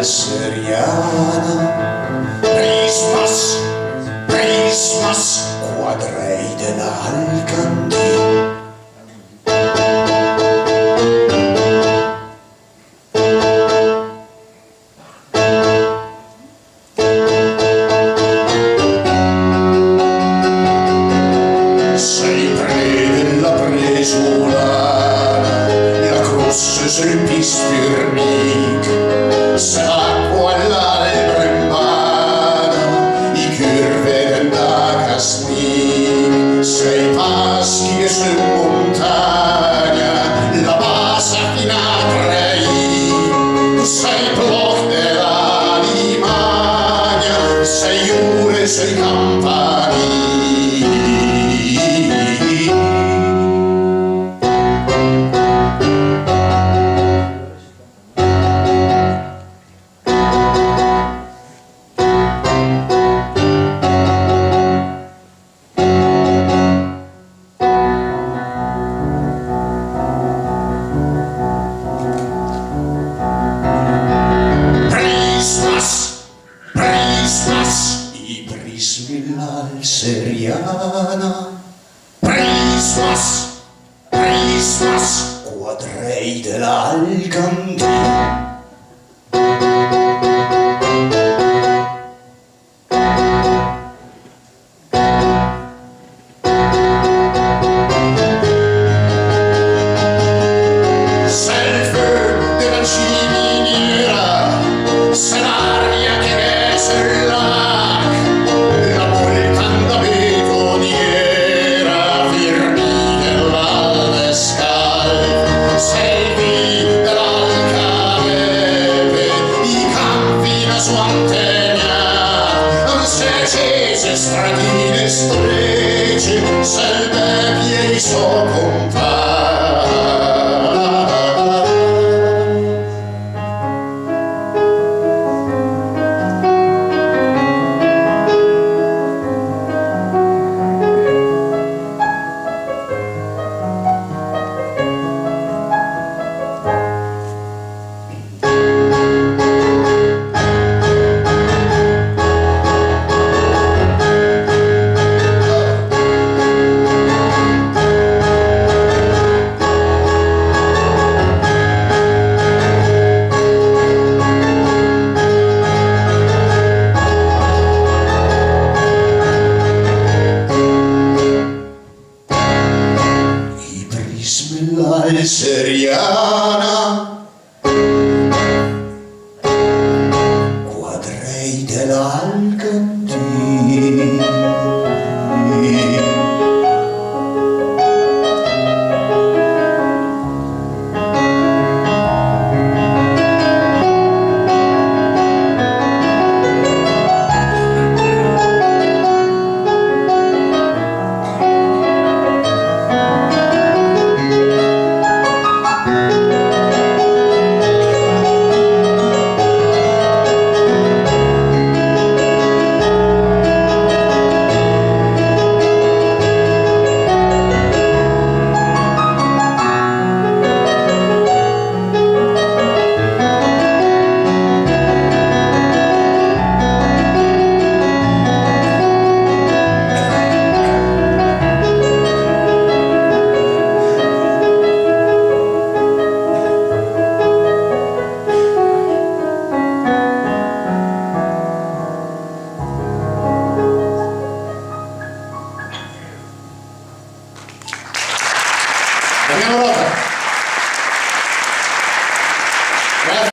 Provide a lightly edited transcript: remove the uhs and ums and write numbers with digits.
seriana. Prismas, prismas, quadrei dell'Alcantì. Sei pre della presolana, la croce sul pispirnic, se l'acqua all'albero in mano, i curve della casnic. Sei paschi e su montagna, la bassa fino a Trei, sei bloc della Limagna, sei ure sui campani. I prismi l'alseriana. Prismas, prismas, quadrei dell'Alcantì. C'est le feu de la ciminiera, c'est l'aria che è sul lac, la volcanda betoniera, firmi dell'Aldescal, sei il vino dell'Alcaleve, i campi da Suantegna, se cese stradine strece, se il Bepi e i suoi compagni. L'alseriana, quadrei dell'Alcantì. Andiamo allora.